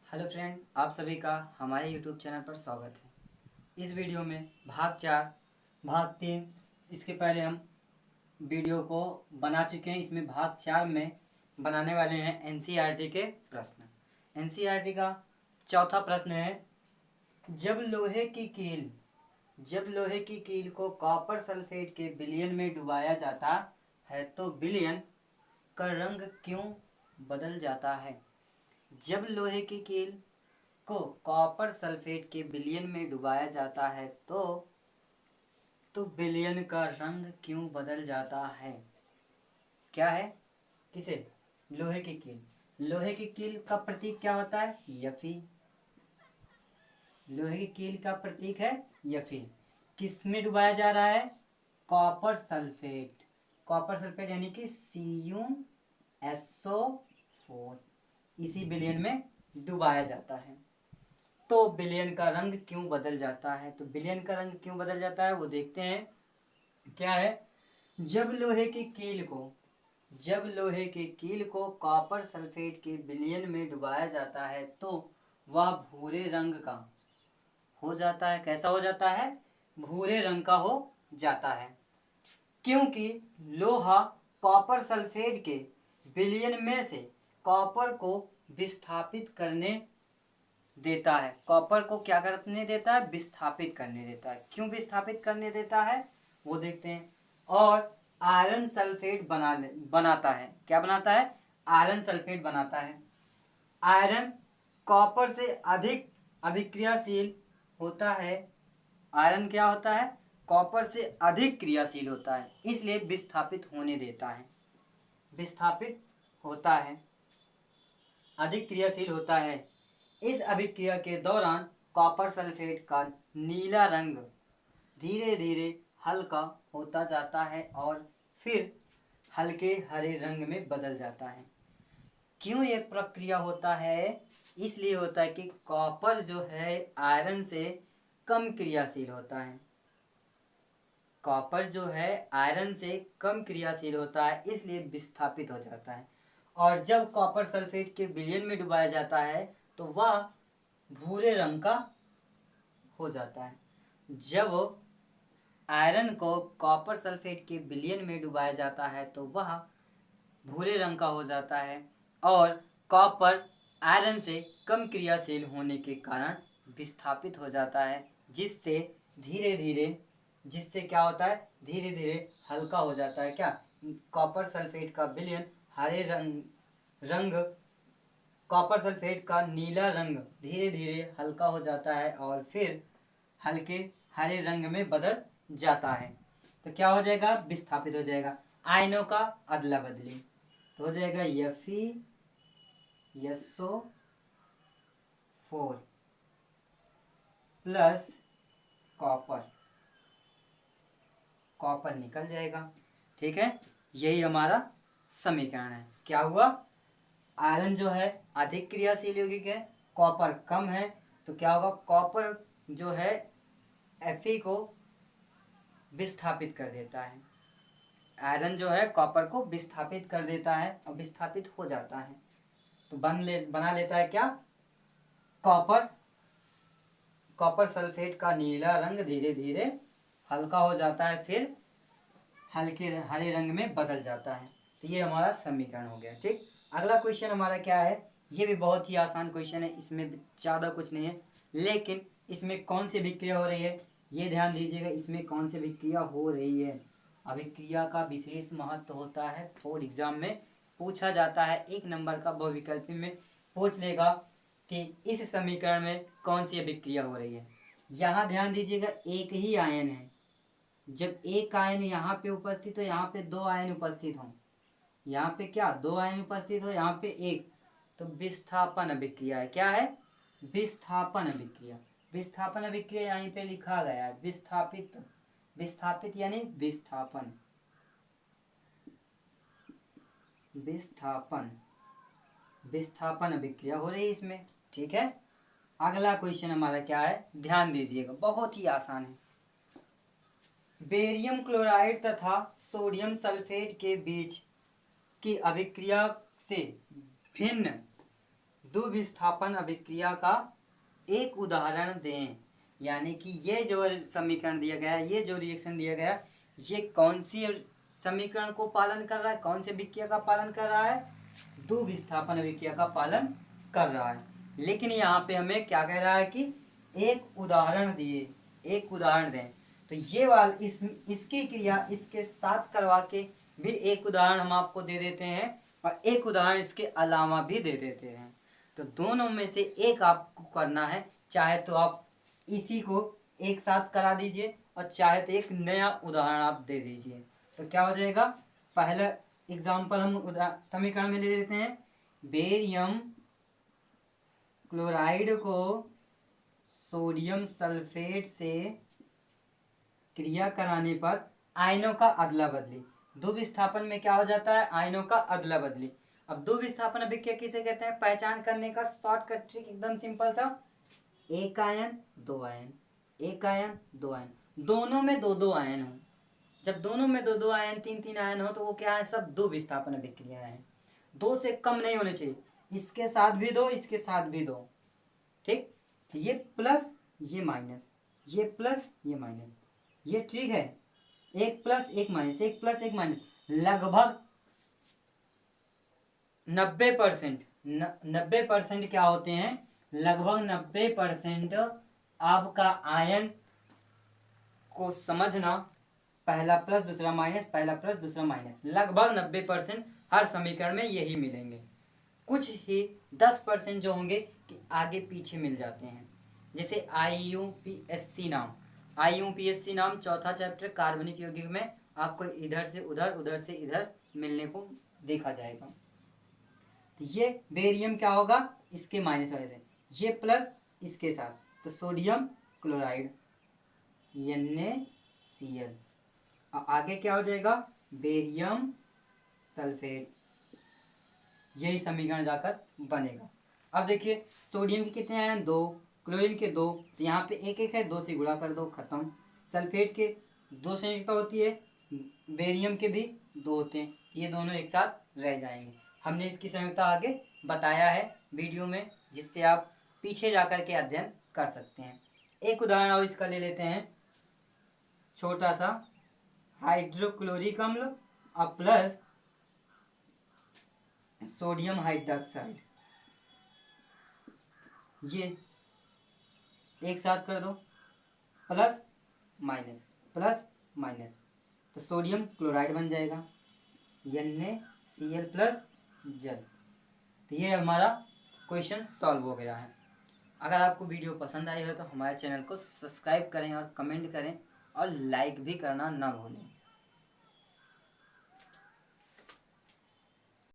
Hello friend, आप सभी का हमारे यूट्यूब चैनल पर स्वागत है। इस वीडियो में भाग 4, भाग 3 इसके पहले हम वीडियो को बना चुके हैं। इसमें भाग 4 में बनाने वाले हैं एनसीईआरटी के प्रश्न। एनसीईआरटी का चौथा प्रश्न है, जब लोहे की कील को कॉपर सल्फेट के विलयन में डुबाया जाता है तो विलयन का रंग क्यों बदल जाता है। जब लोहे की कील को कॉपर सल्फेट के विलयन में डुबाया जाता है तो विलयन का रंग क्यों बदल जाता है। क्या है, किसे? लोहे की कील। लोहे की कील का प्रतीक क्या होता है? Fe। लोहे की कील का प्रतीक है Fe। किस में डुबाया जा रहा है? Copper sulphate. कॉपर सल्फेट यानी कि CuSO4, इसी विलयन में डुबाया जाता है। तो विलयन का रंग क्यों बदल जाता है? तो विलयन का रंग क्यों बदल जाता है वो देखते हैं। क्या है, जब लोहे की कील को कॉपर सल्फेट के विलयन में डुबाया जाता है तो वह भूरे रंग का हो जाता है। कैसा हो जाता है? भूरे रंग का हो जाता है, क्योंकि लोहा कॉपर सल्फेट के विलयन में से कॉपर को विस्थापित करने देता है। कॉपर को क्या करने देता है? विस्थापित करने देता है। क्यों विस्थापित करने देता है वो देखते हैं। और आयरन सल्फेट बनाता है। क्या बनाता है? आयरन सल्फेट बनाता है। आयरन कॉपर से अधिक अभिक्रियाशील होता है। आयरन क्या होता है? कॉपर से अधिक क्रियाशील होता है, इसलिए विस्थापित होने देता है। विस्थापित होता है, अधिक क्रियाशील होता है। इस अभिक्रिया के दौरान कॉपर सल्फेट का नीला रंग धीरे धीरे हल्का होता जाता है और फिर हल्के हरे रंग में बदल जाता है। क्यों ये प्रक्रिया होता है? इसलिए होता है कि कॉपर जो है आयरन से कम क्रियाशील होता है। कॉपर जो है आयरन से कम क्रियाशील होता है, इसलिए विस्थापित हो जाता है। और जब कॉपर सल्फेट के विलयन में डुबाया जाता है तो वह भूरे रंग का हो जाता है। जब आयरन को कॉपर सल्फेट के विलयन में डुबाया जाता है तो वह भूरे रंग का हो जाता है और कॉपर आयरन से कम क्रियाशील होने के कारण विस्थापित हो जाता है, जिससे धीरे धीरे क्या होता है? धीरे धीरे हल्का हो जाता है। क्या? कॉपर सल्फेट का विलयन हरे रंग कॉपर सल्फेट का नीला रंग धीरे धीरे हल्का हो जाता है और फिर हल्के हरे रंग में बदल जाता है। तो क्या हो जाएगा? विस्थापित हो जाएगा। आयनों का अदला बदली तो हो जाएगा FeSO4 plus copper. Copper nickel जाएगा। ठीक है, यही हमारा समीकरण है। क्या हुआ? आयरन जो है अधिक क्रियाशील यौगिक है, कॉपर कम है, तो क्या होगा? कॉपर जो है Fe को विस्थापित कर देता है। आयरन जो है कॉपर को विस्थापित कर देता है और विस्थापित हो जाता है तो बना लेता है क्या? कॉपर। कॉपर सल्फेट का नीला रंग धीरे धीरे हल्का हो जाता है, फिर हल्के हरे रंग में बदल जाता है। तो ये हमारा समीकरण हो गया। ठीक, अगला क्वेश्चन हमारा क्या है? ये भी बहुत ही आसान क्वेश्चन है, इसमें ज़्यादा कुछ नहीं है, लेकिन इसमें कौन सी अभिक्रिया हो रही है ये ध्यान दीजिएगा। इसमें कौन सी अभिक्रिया हो रही है? अभिक्रिया का विशेष महत्व होता है। बोर्ड एग्जाम में पूछा जाता है, 1 नंबर का बहुविकल्पी में पूछ लेगा कि इस समीकरण में कौन सी अभिक्रिया हो रही है। यहाँ ध्यान दीजिएगा, एक ही आयन है। जब एक आयन यहाँ पे उपस्थित हो, यहाँ पे 2 आयन उपस्थित हो, यहाँ पे क्या 2 आयन उपस्थित हो, यहाँ पे एक, तो विस्थापन अभिक्रिया है। क्या है? विस्थापन अभिक्रिया। विस्थापन अभिक्रिया यहाँ पे लिखा गया है। विस्थापित, विस्थापित यानी विस्थापन। विस्थापन, विस्थापन अभिक्रिया हो रही है इसमें। ठीक है, अगला क्वेश्चन हमारा क्या है? ध्यान दीजिएगा, बहुत ही आसान है। बेरियम क्लोराइड तथा सोडियम सल्फेट के बीच की अभिक्रिया से भिन्न द्विविस्थापन अभिक्रिया का एक उदाहरण दें। यानी कि ये जो समीकरण दिया गया है, ये जो रिएक्शन दिया गया है, ये कौन सी समीकरण को पालन कर रहा है, कौन से अभिक्रिया का पालन कर रहा है, द्विविस्थापन अभिक्रिया का पालन कर रहा है। लेकिन यहाँ पे हमें क्या कह रहा है कि एक उदाहरण दिए, एक उदाहरण दें। तो ये इसकी क्रिया इसके साथ करवा के भी एक उदाहरण हम आपको दे देते हैं और एक उदाहरण इसके अलावा भी दे देते हैं। तो दोनों में से एक आपको करना है, चाहे तो आप इसी को एक साथ करा दीजिए और चाहे तो एक नया उदाहरण आप दे दीजिए। तो क्या हो जाएगा, पहला एग्जाम्पल हम समीकरण में ले लेते हैं। बेरियम क्लोराइड को सोडियम सल्फेट से क्रिया कराने पर आयनों का अदला बदली। द्विविस्थापन में क्या हो जाता है, आयनों का अदला बदली। अब द्विविस्थापन अभिक्रिया किसे कहते हैं, पहचान करने का शॉर्टकट ट्रिक एकदम सिंपल सा, एक आयन दो आयन, एक आयन दो आयन, दोनों में दो दो आयन हो। जब दोनों में दो दो आयन, तीन तीन आयन हो तो वो क्या है, सब द्विविस्थापन अभिक्रिया है। दो से कम नहीं होने चाहिए, इसके साथ भी दो, इसके साथ भी दो। ठीक, ये प्लस ये माइनस, ये प्लस ये माइनस, ये ट्रिक है। एक प्लस एक माइनस, एक प्लस एक माइनस, लगभग 90% क्या होते हैं, लगभग 90% आपका आयन को समझना, पहला प्लस दूसरा माइनस, पहला प्लस दूसरा माइनस, लगभग 90% हर समीकरण में यही मिलेंगे। कुछ ही 10% जो होंगे कि आगे पीछे मिल जाते हैं। जैसे IUPAC नाम, IUPAC नाम चौथा चैप्टर कार्बनिक यौगिक में आपको इधर से उधर, उधर से इधर मिलने को देखा जाएगा। तो ये बेरियम क्या होगा, इसके माइनस वाले से, ये प्लस इसके साथ, तो सोडियम क्लोराइड NaCl, आगे क्या हो जाएगा, बेरियम सल्फेट, यही समीकरण जाकर बनेगा। अब देखिए सोडियम के कितने आयन, दो, क्लोरीन के दो, तो यहाँ पे एक एक है, दो से गुणा कर दो, खत्म। सल्फेट के दो संयुक्ता होती है, बेरियम के भी दो होते हैं, ये दोनों एक साथ रह जाएंगे। हमने इसकी संयुक्ता आगे बताया है वीडियो में, जिससे आप पीछे जाकर के अध्ययन कर सकते हैं। एक उदाहरण और इसका ले लेते हैं, छोटा सा, हाइड्रोक्लोरिक अम्ल और प्लस सोडियम हाइड्रोक्साइड, ये एक साथ कर दो, प्लस माइनस प्लस माइनस, तो सोडियम क्लोराइड बन जाएगा, NaCl प्लस जल। तो ये हमारा क्वेश्चन सॉल्व हो गया है। अगर आपको वीडियो पसंद आई हो तो हमारे चैनल को सब्सक्राइब करें और कमेंट करें और लाइक भी करना ना भूलें।